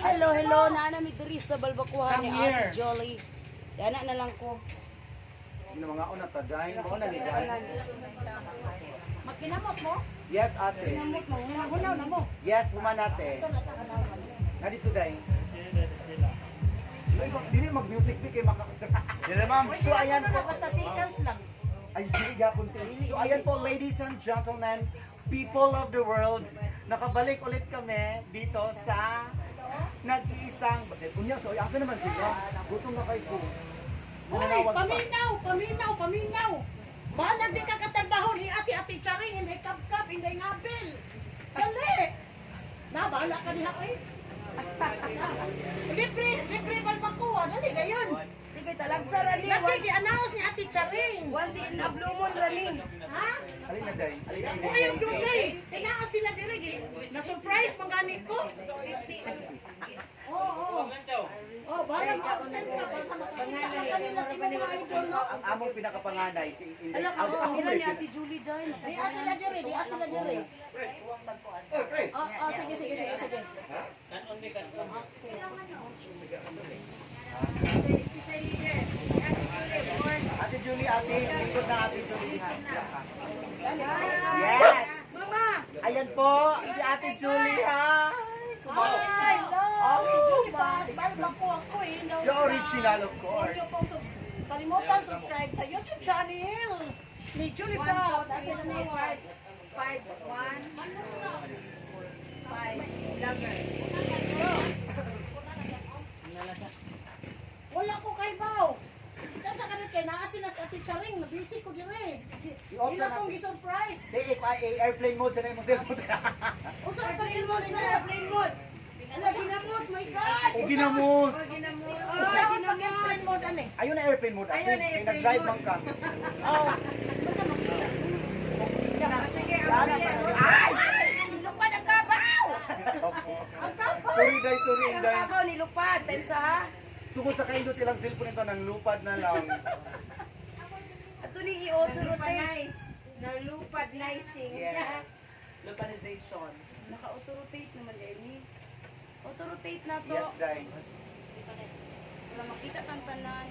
Hello, hello. Naana mi diri sa balbakuhan ni Ate Jolly. Dana na lang ko. Yung mga una ta, dahil mo na nila. Magkinamot mo? Yes, ate. Kinamot mo. Hunaw na mo. Yes, human ate. Nandito dahil. Dili mag-music di kay makakita. Dili ma'am. So ayan po. Basta seconds lang. Ay, sige gapon to. So ayan po, ladies and gentlemen, people of the world, nakabalik ulit kami dito sa nag-iisang. Unya, so asa naman sila? Gutom na kayo ko. Uy, paminaw. Balag di ka katrabaho ni si Ate Charing, hindi kapkap, hindi ngapil. Dali. Na, bahala ka niya, oy. Libre balbakuha, dali na yun. Sige, talagsa rani. Nagkiki-announce ni Ate Charing. Once in a blue moon rani. Ha? Alin na dahil? Uy, yung dugay. Tinaa sila dirigi. Na-surprise manganit ko. Oo. Oh, balang absent ka pa sa makakita ka kanila si mga idol, no? Ang among pinakapanganay, si Inday. Alam ko, Ako kailan ni Ate Julie dahil. Di asila diri. Oh, sige. Ate Julie, ate, ikot na ate Julie. Yes! Mama! Ayan po, si Ate Julie ha! Hi, hello. Si Julie pa. Balbakuha ko eh. The original, of course. Huwag niyo pong kalimutan subscribe sa YouTube channel ni Julie Fa. That's the name. 5 Wala ko kay Bao. Kasi kanit kay naa sila sa Ate Charing, na-busy ko dire. Ila kong gi-surprise. Say, airplane mode, sanay mo cellphone. Usa ka Airplane mode, sir. Airplane mode. Ala, ginamos. My God. O ginamos! Usa ka pag-airplane mode ani. Ayun na airplane mode. Ayun na airplane Nag-drive mode. man ka. Oh. Sige, Yan ang Ay! Nilupad ang kabaw! Ang kapal. Sorry, Day, sorry, Ang Day. kabaw, nilupad. Times ha? Tungkol sa kayo silang cellphone ito, nang lupad na lang. Ato ni i-auto rotate. Nalupad nicing. Yes. Localization. Naka-auto-rotate naman eh. Auto-rotate na to. Yes, Day. Wala makita tang tanan.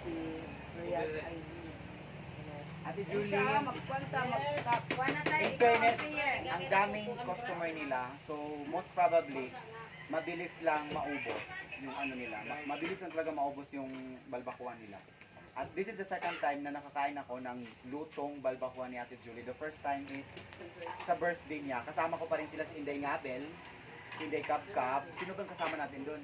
Si Reyes ay Ate Julie. Sa magkwanta, Kuha na tayo. In fairness, ang daming customer nila. So, most probably, mabilis lang maubos yung ano nila. Mabilis lang talaga maubos yung balbakuan nila. At this is the second time na nakakain ako ng lutong balbakuan ni Ate Julie. The first time is sa birthday niya. Kasama ko pa rin sila si Inday Ngabel, si Inday Kapkap. Sino bang kasama natin doon?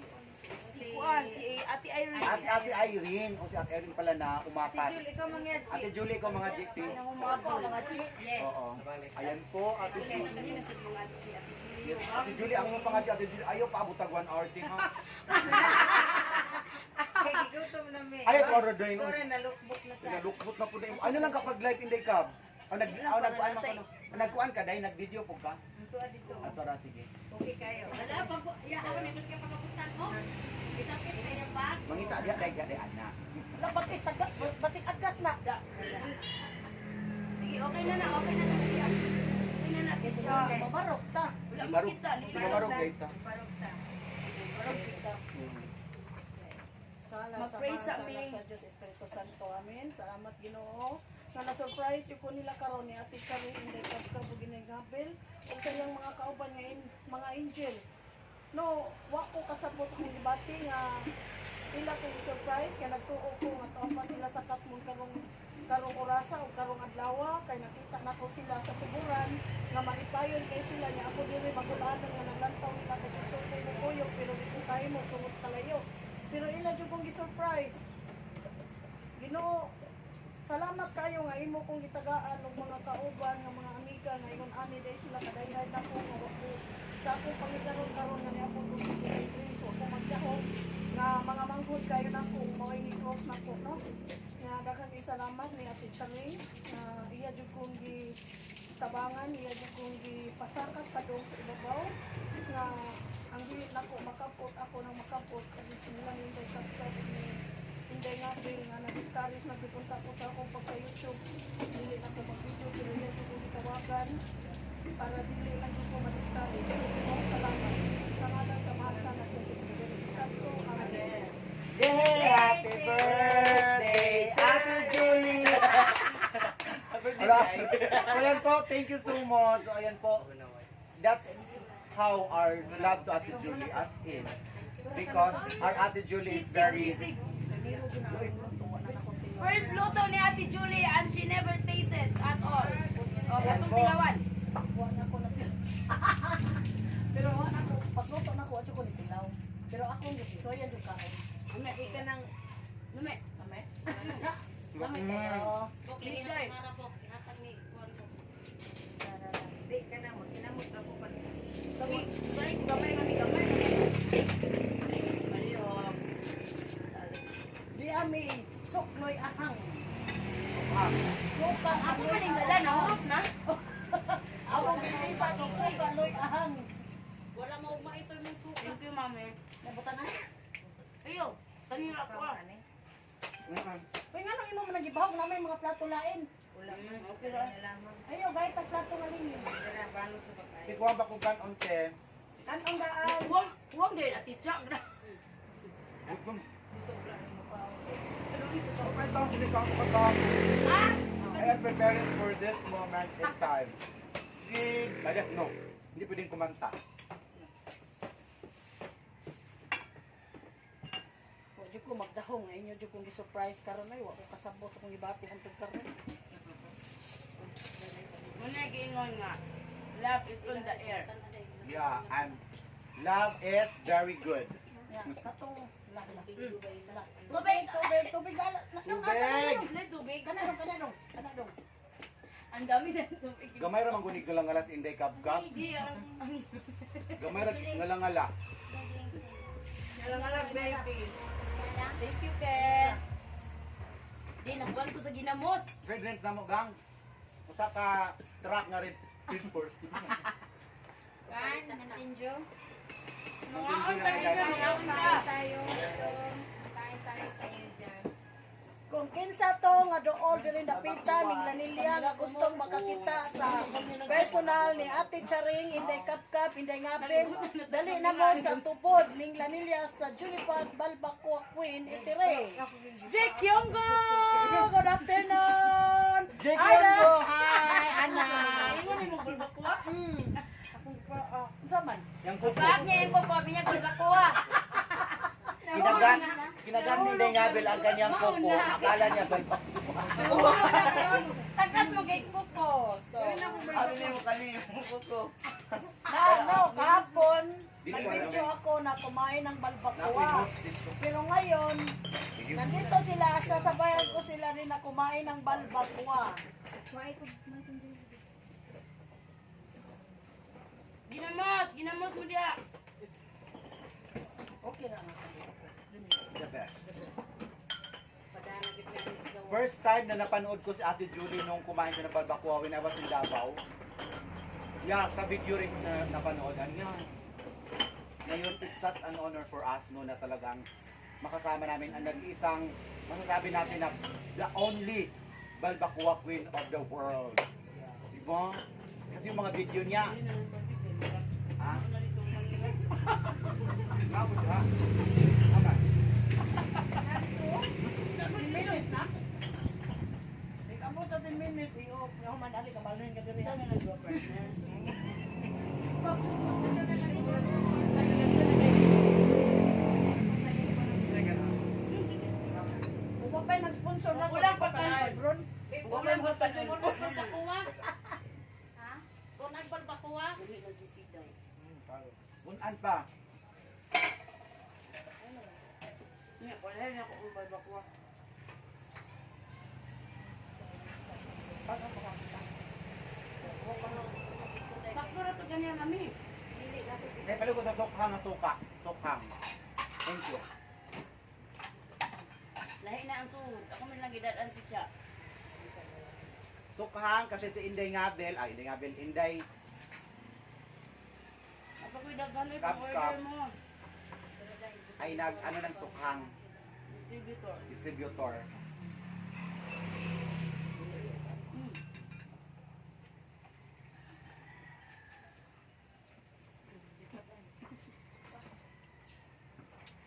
Si Juan, si Ate Irene. Si Ate Irene. O si Ate Irene pala na umakas. Ikaw mga Ate Julie, ikaw mga GP. Mga chi. Yes. Oo. Ayan po, Ate Julie. Kanina sa mga Ate Yes, Ate Julie, ang mga pangadya, Ate Julie, ayaw paabot tag 1 hour din ha. Kaya gigutom na me. Ayaw ko order din. Kore nalukbok na sa. Nalukbot na po din. Ano lang kapag live in the cab? Nagkuan man ka. Nagkuan ka dahil nag-video po ka. Ito dito. Ato ra sige. Okay kayo. Ala pa po, ya awan nito kay pagaputan mo. Kita kaya ba? Mangita dia dai ana. Labatis taga basik agas na. Sige, okay na siya. Okay na natin siya. Mamarok ta. Wala Marog. makita. Sumamarog data. Parokta. Mag-pray sa amin. Sa Diyos Espiritu Santo. Amen. Salamat Ginoo. Na na-surprise yung po nila karon ni Ate Charing hindi pagkabog ginagabel o kanyang mga kauban ngayon, mga angel. No, wa ko kasabot sa kong debate nga ila ko surprise kaya nagtuo ko nga tuwa pa sila sa katmon karong orasa o karong adlaw kay nakita nako sila sa tuburan nga malipayon kay sila niya ako diri magulanan nga naglantaw nila ko gusto ko mo kuyog pero di ko kayo mo tungod sa kalayo. Pero ila jud kong gi-surprise. Ginoo, salamat kayo nga imo kong gitagaan ng mga kauban nga mga amiga nga ingon ani day sila kadayhan na ko nga wako sa akong pangitaron-karon nga niya akong gusto ko kay Chris o kung magdahog nga mga manghod kayo na ko maway ni cross na ko no nga daghang salamat ni Ate Charing iya jud kong tabangan iya jud kong gipasakat padung sa ibabaw nga ang dili nako makapot ako nang makapot kay sila hindi kapkat ni hindi nga nga na-discourage nagpupunta ko sa akong pagka-YouTube dili na ko mag-video pero yan ko kong tawagan para dili lang ko ma-discourage salamat sa ngalan sa mahal sana sa Happy birthday, Ate Julie! Wala. Ayan po, thank you so much. So, ayan po, that's how our love to Ate Julie as in. Because our Ate Julie is very... Sisig. First luto ni Ate Julie and she never tasted at all. O, katong tilawan. Wala na ko na. Pero wala ko, pagluto na ko, adyo ko ni tilaw. Pero ako yung soya yung kaon. Nume, ika ng... Nume. Kame? Kame kayo. Ligoy. Di ka na mo. Kinamot na po pa. Sabi, sorry, gamay, gamay. Maliyok. Di ami, sukloy ahang. Sukang ako maningala, nahurot na. Awang pinisa ko, sukloy ahang. Wala mo ito yung suka. Thank you, mami. Nabutan na? Ayo, tanira ko ah. Uy, nga lang imo man nagibahog na may mga plato lain. Ulam mo. Okay ra. Ayaw, gayet ang plato nga linyo. Dala, balo sa bakay. Ikuha ba kung kanon te? Kanong daan. Huwag din, ati Chak. I am preparing for this moment in time. No, hindi pwedeng kumanta. Huwag ko magdahong, inyo dyo kong gi-surprise karon ay wako kasabot kong ibati hantog karon. Muna giingon nga, love is on the air. Yeah, love is very good. Ya, katong la. Tubig! Tubig ala. Tubig! May tubig. Kanadong. Ang dami din tubig. Gamay ra man gunig galang-alas inday kapkap. Hindi ah. Gamay ra galang-ala. Nalangalag, baby. Thank you, Ken. Di, nakuhan ko sa ginamos. Pregnant na mo gang. Usa ka truck nga rin. Pinforce. Kain, Tinjo. Mga on pa rin ka, mga on ka. Kain tayo. Kain tayo dyan. Kung kinsa to nga dool diri dapitan ning lanilya nga gustong makakita sa personal ni Ate Charing Inday Kapkap Inday Ngapin dali na mo sa tupod ning lanilya sa Julipad Balbacua Queen Itire. Jake Yongo, good afternoon. Jake Yongo, hi Ana. Ingon ni mo bulbakwa. Zaman. Yang kuko. Bakit niya yung kuko, binya bulbakwa. Kinagan ni Inday Ngabel ang kanyang kuko. Akala niya balbak. Tagas mo kay kuko. So, Ano niyo kanina yung kuko? Kahapon, nag-video ako na kumain ng balbakwa. Pero ngayon, nandito sila, sasabayan ko sila rin na kumain ng balbakwa. ginamos mo dia. Okay na nga. The best. Padanagit na rin sa First time na napanood ko si Ate Julie nung kumain siya ng balbakwa when I was in Davao. Yeah, sa video rin na napanoodan niya. Ngayon, it's such an honor for us no, na talagang makasama namin ang nag-iisang masasabi natin na the only balbakwa queen of the world. Diba? Kasi yung mga video niya. Ha? Tapos ha? Aman. 10 minutes na? Ikaw 10 minutes, iyo. Yung manali, kabalhin ka diri. Ito na nag-partner. Kung pa nag-sponsor na Walang pa patanod. Bron. Walang patanod. Dili na sisigaw. Bunan pa. Niya, wala na ako ang balbakwa. Sakto na to ganyan, mami. Dili na Eh, pala ko sa sokhang at suka. Sokhang. Thank you. Lahi na ang suhod. Ako man lang gidad ang pitsa. Sokhang kasi si Inday Ngabel. Ay, Inday Ngabel. Inday. Apakoy daghan Kap, pang kap. order mo. Ay, ano ng sokhang. Distributor. Distributor.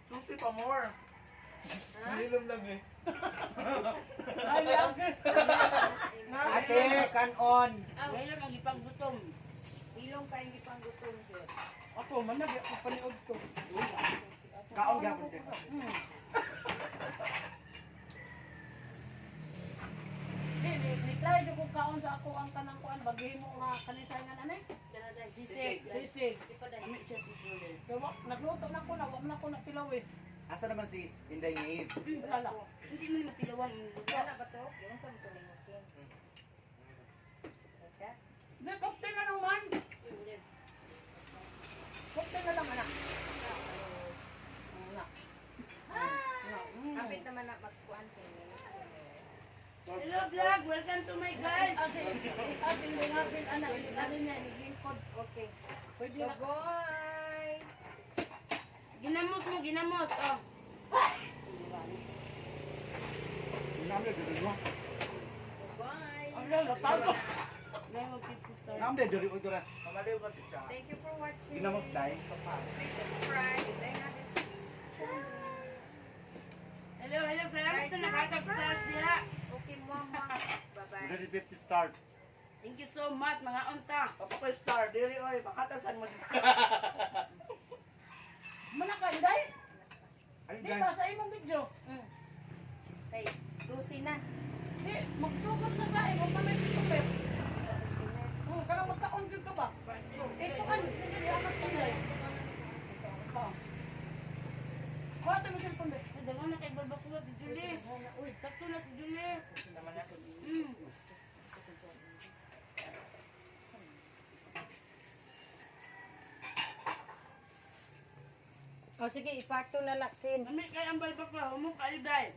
Susi pa more. Ate, kanon. Ngayon ang ipanggutom. Ilong kayong ipanggutom, sir. Ako, managi ako paniod ko. Kaon gapon din. Ni try ko kaon sa ako ang kanang kuan bagihin mo nga kanisayan ani. Sisig. Sisig. Kami siya si Julie. Kaya nagluto na ko na, wa na ko na tilaw eh. Asa naman si Inday Ngayon? Wala. Hindi mo matilawan. Wala ba to? Yung sa mga tulingokin. Okay? Di, kopte na naman. Kopte na lang anak. Anak. Kapit naman na magkuhan kayo. Hello vlog, welcome to my guys. Ating lingapin anak, ano niya, nilingkod. Okay. Pwede na ko. Boy! Ginamos mo, ginamos. Oh. Bye! Ang lalatago. May mo 50 stars. Namde diri ko ra. Mamaliw ka siya. Thank you for watching. Ginamot dai. Please subscribe. Then natin. Hello, hello sir. Ito nakakag stars diha. Okay, mama. Bye-bye. 150 start. Thank you so much mga unta. Papa ko star, diri oy, bakatasan mo. Manaka inday? Ay Di guys. ba sa imong video? Hey, tusi na. Di, magsugot na ka, mo pa may super. Kana magkaon jud ka ba? Ito an, sige anak inday. Ha. Kuha mo cellphone be. Dangan na kay Balbakuwa si Julie. Uy, sakto na si Julie. O sige, ipakto na natin. Lami kay ang Balbakuwa, humok kayo dahil.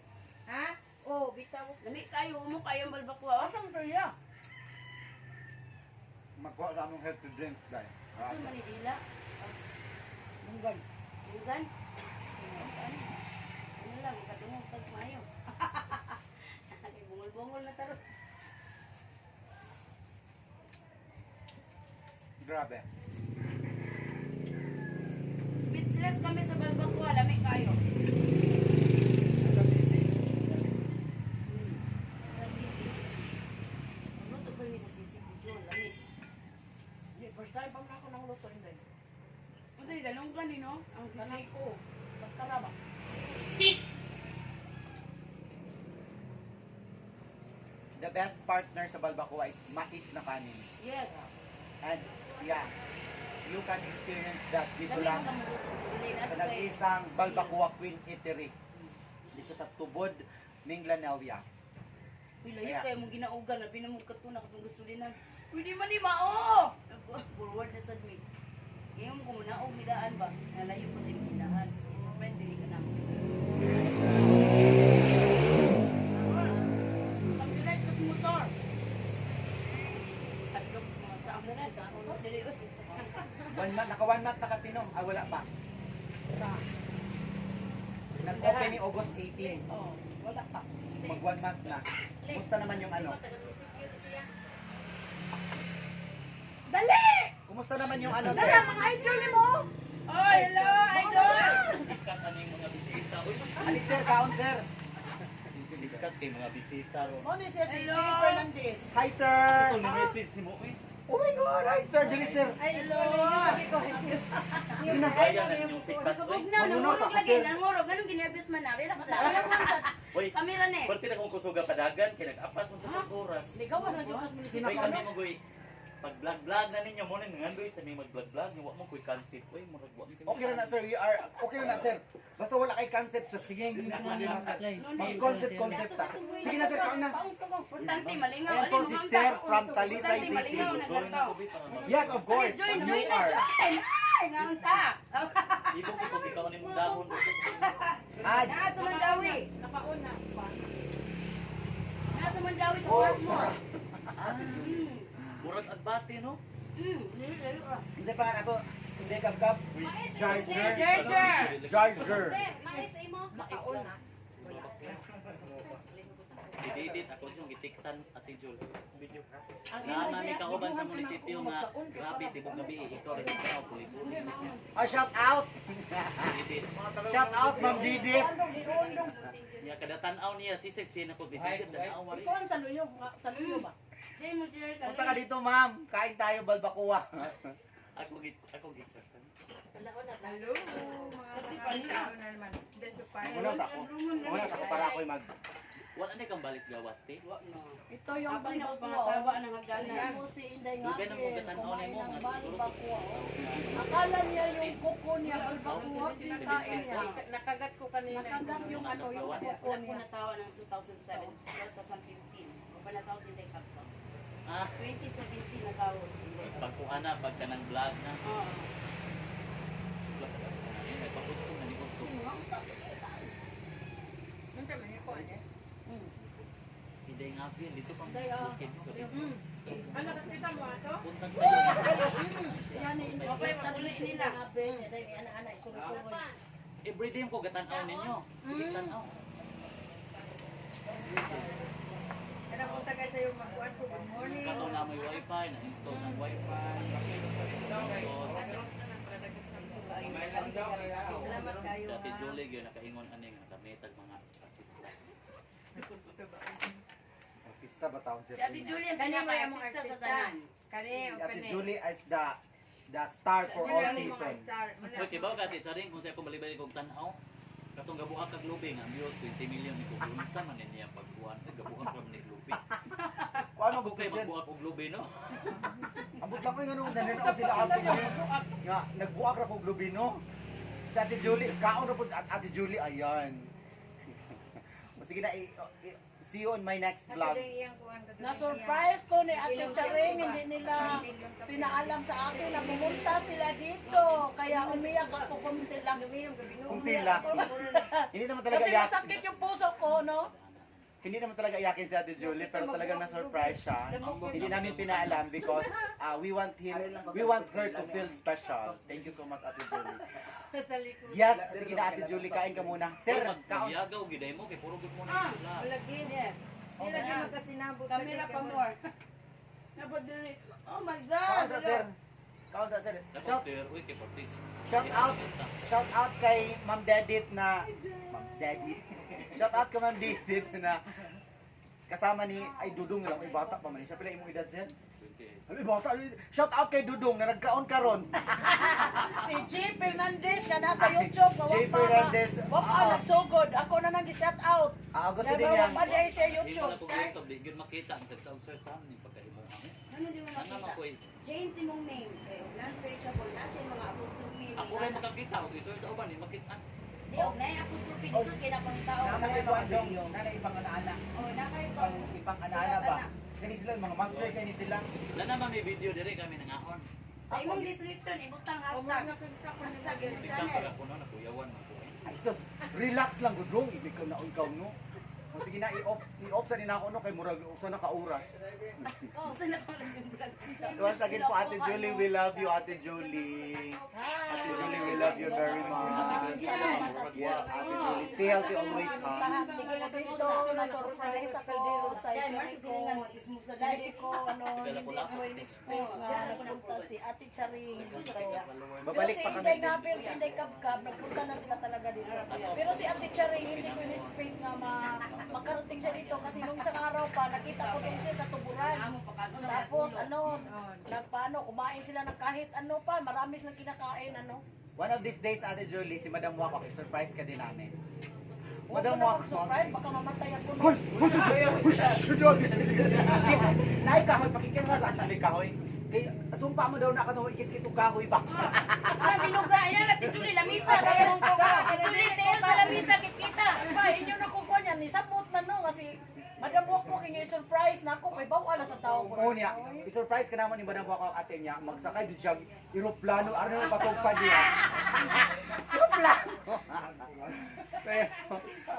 Ha? Oh, bitaw. Lami kayo, humok kayo ang Balbakuwa. Asang tuya? Magkuha sa among healthy drink guys. Asa Manila? Munggan. Bugan? Ano lang, ikatungong tag mayo. Kay bungol-bungol na taro. Grabe. Speechless kami sa Balbakuwa, lami kayo. Magluto pa rin sa sisig ni Jol, lami. Di, first time pa na ako nang luto inday. Ano yung dalong ka no? Ang Kanang sisig. ko. Basta na ba? The best partner sa balbacoa is mais na kanin. Yes. And yeah, you can experience that dito Lami lang mo ka magluto. Julie, sa nato kay- nag-isang Balbacoa Queen Eatery. Dito sa Tubod, Minglanawia. Uy, layo kayo mong ginaugan na pinamugkatuna katong gasulinan. Pwede man ni mao! Forward na sad me. Ngayon kung naog midaan ba, nalayo pa sa hindahan. Surprise, hindi ka na. Pag-direct ka sa motor. Tatlong mga sa amin. Dili, uy. Naka 1 month nakatinom. Ah, wala pa. Sa. Nag-open ni August 18. Oh, wala pa. Mag 1 month na. Kumusta naman yung ano? Dali! Kumusta naman yung ano? Dali, Te? mga idol ni mo! Oh, hello, idol! Ali sir, kaon sir. Sikat kay mga bisita ro. Mo ni siya si G. Hello. Fernandez. Hi sir. Ito na message ni mo eh. Oh my God, hi sir. Dili sir. Hello! Ayan ang yung sikat. Huwag na, nangurog lagi, nangurog. Ganun giniabis man na, relax na. Oy, Kamera ni. perti na kong kusuga padagan kay nag-apas mo sa oras. Ligaw na dito sa Bay munisipyo. kami mo goy. Pag vlog na ninyo mo nang ngandoy sa may mag-vlog ni wa mo koy concept. Oy, murag wa mo. Okay na sir, we are okay na sir. Basta wala kay concept sir. Sige, mag-concept ta. Sige na sir, kaon na. Importante, malingaw. Ayan po Alin si mo Sir ang from Talisay Importante, City. malingaw na Join ganito. ko bit para Yes, of course. Join, You join na, are. join! Ay, ngaunta! Ibog ko bitaw ni mong dahon. Ad. Nasa Mandawi. Nakauna pa. Nasa Mandawi sa work mo. Murag adbate no. Lalo ah. Hindi pa nga ako. Hindi gab-gab. Charger. Charger. Charger. Mais imo. Nakauna. Dididit ako yung gitiksan Ate Jul. Video ka. Ang Na ni kauban sa munisipyo nga grabe tibok gabi ikaw rin ka puli-puli. Shout out! Didit. Shout out, Ma'am Didit! Ya kada tan-aw niya si Sexy na po bisig tan-aw wari. Ikaw ang saluyo, sa luyo ba? Di mo sila Punta ka dito, ma'am. Kain tayo, balbakuwa. Ako git. Hello, mga tao na naman. The super. Muna ako para ako'y mag... Wala ni kang balis gawas ti. Ito yung Ako na balbakuwa. pangasawa ng hagdanan. Alam mo si Inday nga. Dugay na mo gatan-aw nimo nga Balbakuwa. Akala niya yung kuko niya, balbakuwa, kinakain niya. Nakagat ko kanina. Nakagat yung ano, yung kuko Ako niya. natawa ng 2007, 2015. O pa natawa si Inday Kappa. Ah, 2017 natawa si Inday Kappa. pagkuha na pagka nang vlog na. Oo. Ayun, ay papusto na ni ko. Punta man ako eh. Hindi nga feel dito pang Day, bukid ko. Ano katisa mo ato? Puntang sa iyo. Yan ni Inday. Okay, makulit nila. Ana-ana, isurusuroy. Everyday ko gatan-aw ninyo. Sige tan-aw. Ano punta kayo sa'yo magkuhan ko. Good morning. Kato na may wifi, na-install ng wifi. Salamat kayo. Dati Julie yun nakaingon aning nakametag mga artista. Artista ba tawag Si siya? Ate Julie ang Kani mo yung mga pinaka-artista sa artista. tanan. Kani, Si o Ate kani. Julie is the star for all season. Uy, kibaw ka ati, saring kung sa'yo kung balibay kong tanaw, katong gabuhat kag lubi nga, ambiyot 20 million ni kung unsa man niya pagkuhan, gabuhan from ni lubi. Kuan mo Ako kay gugtid. magbuhat og lubi no? Ambot lang ko yung ganun, naninood sila Ate Julie. Nga, nagbuak ra kong lubino. Si Ate Julie, kaon ra po at Ate Julie, ayan. Sige na, see you on my next vlog. Na-surprise ko ni Ate Charing, hindi nila pinaalam sa akin na pumunta sila dito. Kaya umiyak ako kunti lang. Kunti lang. Hindi naman talaga Kasi iyak. masakit yung puso ko, no? Hindi naman talaga iyakin si Ate Julie, pero talagang na-surprise siya. Hindi namin pinaalam because we want her to feel special. Thank you so much, Ate Julie. Yes, sige na Ate Julie, kain ka muna. Sir, kaon. Yagaw giday mo kay puro good morning Ah, sila. Malagin. Yes. Hindi lagi magkasinabot. Camera pa more. Napadali. Oh my Kaon God. sa sir. Kaon sa sir. Reporter, uy kay portig. Shout out kay Ma'am Dedit na Ma'am Dedit. Shout out kay Ma'am Dedit na kasama ni ay Dudong lang, ay bata pa man siya. Pila imong edad sir? 28. Ano bata? Shout out kay Dudong na nagkaon karon. Si G. Fernandez na nasa YouTube. G. Fernandez. Nagsugod. Ako na nang shout out. Gusto din niya. Wapa dahil sa Hindi YouTube. pala ko YouTube, di gyud makita ang search sa amin pagkaimo kami. Ano di mo Ano nakita? makoy? Jane si mong name. Kaya non-searchable na siya yung mga apostrophe. Ako rin makakita og ito ito ba ni makita. Di, og na yung apostrophe. Disod kaya na pang tao. Nakaibuan dong, ibang ana-ana. Oh, nakay Ibang, ibang ana-ana ba? Kani sila, mga master kani sila. Wala naman may video dire kami nangahon. Sa imong description, ibutang hashtag. Hashtag yung Tingnan channel. pag ako no nakuyawan man ko. Ay sus, relax lang gudong, ibig ka na ikaw no. O sige na, i-off sa nina ako no, kay murag, usa na ka-oras. Oh, saan na pala yung vlog? So once again po, Ate Julie, we love you, Ate Julie. Ate Julie, we love you very much. Yes, Ate Julie, stay healthy always, ha? Sige na dito, na-surprise ako sa Jay, Mark, Iberico. silingan mo, ismo sa Hindi dahil. ko, expect nga nagpunta si Ate Charing dito. Babalik Pero pa si kami. Inday Napil, si Inday Kabkab, nagpunta na sila talaga dito. Pero si Ate Charing, hindi ko in-expect na makarating siya dito kasi nung isang araw pa, nakita ko doon siya sa tuburan. Amo pa kano. Tapos nagpaano, kumain sila ng kahit ano pa, marami silang kinakain, ano. One of these days, Ate Julie, si Madam Wako, surprise ka din namin. Huwag Madam mo na Wako. mag-surprise, baka mamatay ako. Hoy! Nay kahoy, pakikita sa atin ni kahoy. Kay sumpa mo daw na kanong ikit-kitong kahoy ba? Ah, binuga. Ina na, titsuli, lamisa. Kaya mong kuka. Titsuli, tayo sa lamisa, kit-kita. Ba, inyo na kukuha niya, nisabot na no, kasi Madam Wako kingi surprise na ako, may bawala sa tao ko. Oo niya, i-surprise ka naman ni Madam Wako ang ate niya, magsakay di siya eroplano, ano yung patungpad niya. Eroplano!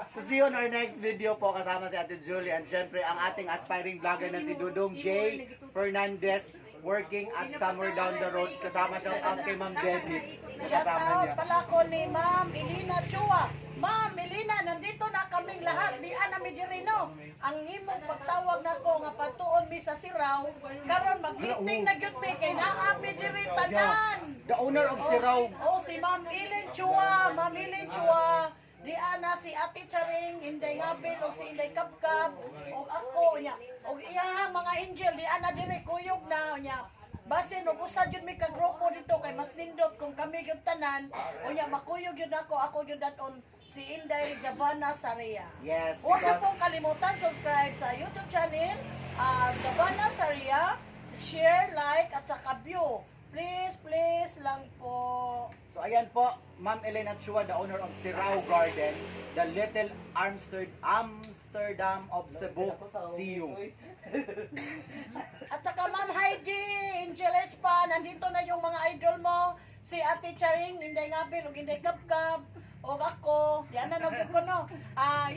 So see you on our next video po kasama si Ate Julie and syempre ang ating aspiring vlogger na si Dudong J. Fernandez working at somewhere down the road kasama shout out kay Ma'am Debbie Shout kasama out niya. pala ko ni Ma'am Elina Chua. Ma'am Elina, nandito na kami kaming lahat di ana mi diri no. Ang imong pagtawag nako nga patuon mi sa Siraw, karon mag-meeting na gyud mi kay naa mi diri tanan. The owner of Siraw. Oh, si Ma'am Ilin Chua, Ma'am Ilin Chua. Di ana si Ate Charing, Inday Ngabin, og si Inday Kabkab, og ako nya. Og iya mga angel di ana diri kuyog na nya. Base no usa jud mi ka grupo dito kay mas nindot kung kami gyud tanan, unya makuyog gyud ako gyud daton si Inday Javana Saria. Yes, Huwag na because pong kalimutan subscribe sa YouTube channel, Javana Saria, share, like at saka view. Please lang po. so ayan po, Ma'am Elena Chua, the owner of Sirao Garden, the Little Amsterdam of Cebu. See you. At saka Ma'am Heidi, Angel Espa, nandito na yung mga idol mo. Si Ate Charing, Inday Ngabin, o Inday Kabkab, o ako. Yan na nagkag ko no.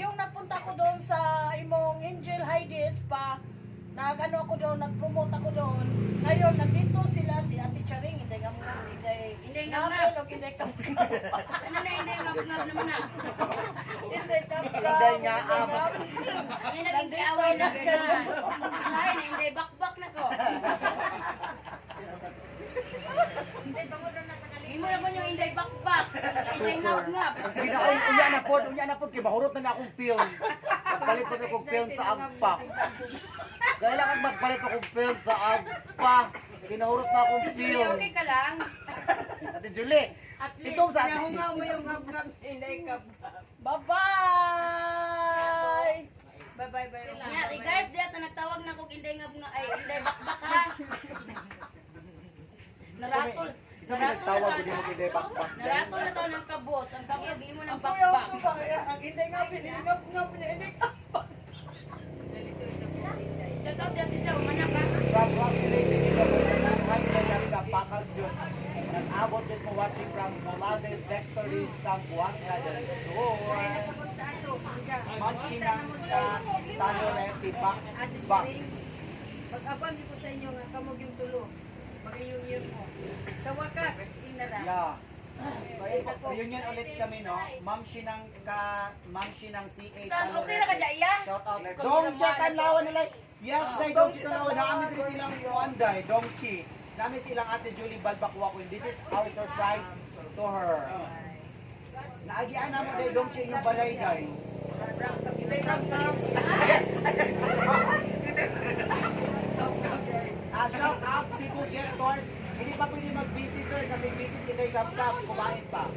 Yung napunta ko doon sa imong Angel Heidi Espa, nagano ako doon, nag-promote ako doon. Ngayon, nandito sila, si Ate Charing, Inday Ngabin, Inday Ngabin, o Inday Kabkab. Ano na hindi ngap-ngap naman na? Inday Kabkab, Inday nga, Ay, naging kaaway na gano'n. Sahay na hindi bakbak na ko. Hindi mo naman yung inday bakbak. Inday ngap-ngap. Sige na, unya na po, kay mahurot na akong film. Magpalit po akong film sa agpa. Kailangan magpalit akong film sa agpa. Kinahurot na akong Julie, film. okay ka lang? Ate Julie, ikaw sa atin. Nahungaw mo yung ngap-ngap. Inday kabkab. Bye-bye! Bye-bye. Yeah, regards dia sa nagtawag na kog inday ngap-ngap. Ay, inday bakbak ha. Naratol. Isa may nagtawag ko din mo kay Bakbak. Naratol na to ng kabos. Ang kabos, mo ng Kuya, bakbak. ako ba? Ang Inday Ngabin, ngap-ngap niya, Inday Kabkab. Shout out yan, teacher. Umanak ka. From related to the Bakal Jun. Nag-abot din mo watching from Molade Factory Sambuanga del Sur. Manchinang sa Tanoreti Bak. Pag-abang ko sa inyo nga kamog yung tulo. Mag-reunion mo. Sa wakas, inara. Yeah. So, reunion ulit kami, no? Ma'am Shinang CA Okay na ka dyan, iya? Shout out. Dongchi Tanlawan nila. Yes, day Dongchi Tanlawan. Namin din silang one day, Dongchi. Namin silang Ate Julie Balbakwa ko. This is our surprise to her. Naagian naman day Dongchi yung balay day. Shout out Cebu Getors. Hindi pa pwede mag-busy sir kasi busy si Day Kapkap. Kumain pa.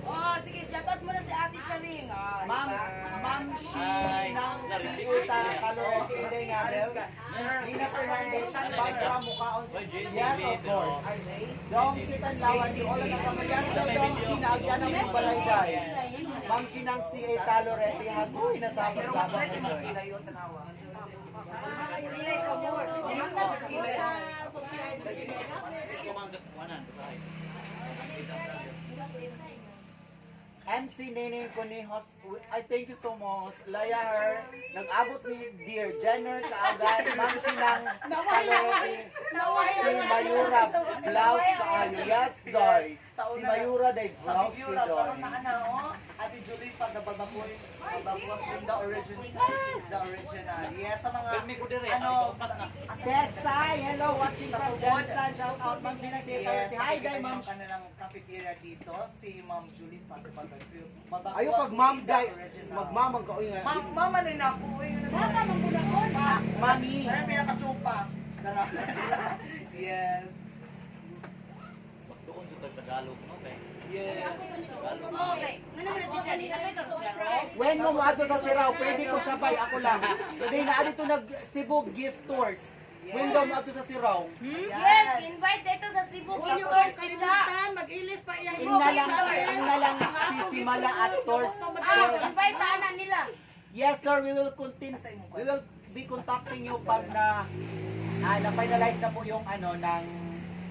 Oh, sige, shout out muna si Ate Charing. Ah, Ma'am Shi ng Sikuta Calores Inday Ngabel. Nina Fernandez, Barbara Mukaon. Yes, of course. Dong Chitan Lawan, di ola na kamayan daw Dong Shi na agyan ang mga balayday. Ma'am Shi ng CA Calorete, hagoy na sabang-sabang sa inyo. MC Neneng ko ni I thank you so much. Laya her. Nag-abot ni Dear Jenner kaagad. Ma'am Sinang Calorete. Si Mayura. Blouse kaayo. Yes, Doy. Si Mayura day blouse si Doy. Ate Julie, pag nababakuan yung the original. Yes, sa mga, Permi ko dire, ano, Desai, hello, watching from Jensen. Shout out, Ma'am Sinang si yes, Calorete. Hi, Day, Ma'am. yung kanilang cafeteria dito, si Ma'am Julie, Ayo pag Ma'am Day, magmamang ka. Uy, nga. Mama rin ako, Mama, magbulakon. Mami. Ano yung pinakasupa? Yes. Doon sa Tagalog, no? Kay Yes. Okay. Nga naman na teacher, di na kayo subscribe. When mo ato sa Siraw, pwede ko sabay ako lang. Hindi na dito nag Cebu gift tours. When daw mo ato sa Siraw. Yes, invite dito sa Cebu Huwag niyo Giptors, kong teacher. kalimutan, mag-ilis pa iyang Ing na lang si Simala at tours. Invite na nila. Yes sir, we will continue. We will be contacting you pag na-finalize na po yung ano ng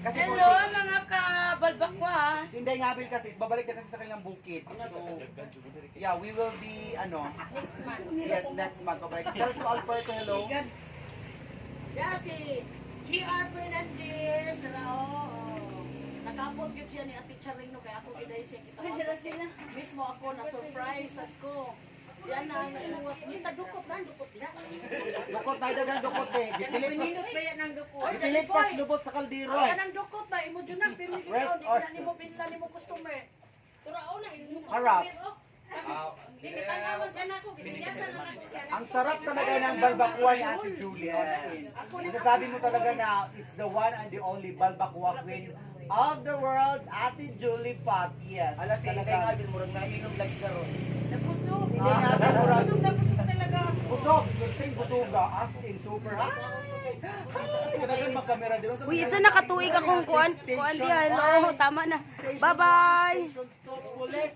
kasi po Hello, mga kabalbakwa ha. si Inday Ngabel kasi babalik na kasi sa kanilang bukid. So yeah, we will be ano Next month. yes next month babalik. Celso Alberto, hello. Yeah, si GR Fernandez, nakapot yun siya ni Ate Charing no, kaya ako giday siya kita. Pwede na sila. Mismo ako na surprise ako. Yan na, nagmuwat. Kita dukot na, dukot na. Dukot tayo dagang dukot eh. Gipilit pas, Pinindot ba yan ng duko? gipilit pas lubot sa kaldero. Yan ang dukot ba? Imo dyan na, pero hindi Rest ikaw, di or- na nimo binila nimo customer. Harap. Limitan naman sa nako, gisinyasan na nako siya. Ang sarap talaga ng balbakwa ni Ate Julie. Masasabi mo talaga na it's the one and the only balbakwa queen of the world, Ate Julie Pat. Yes. Alas si Inday nga, din murag naiinom lagi karon. Nabusog. Hindi nga ate murag Busog na busog talaga. busog. Good busuga. As in super. Ay! Kanagan magkamera din. Uy, isa nakatuig akong kuan diha. Hello, tama na. Bye-bye. Station stop police.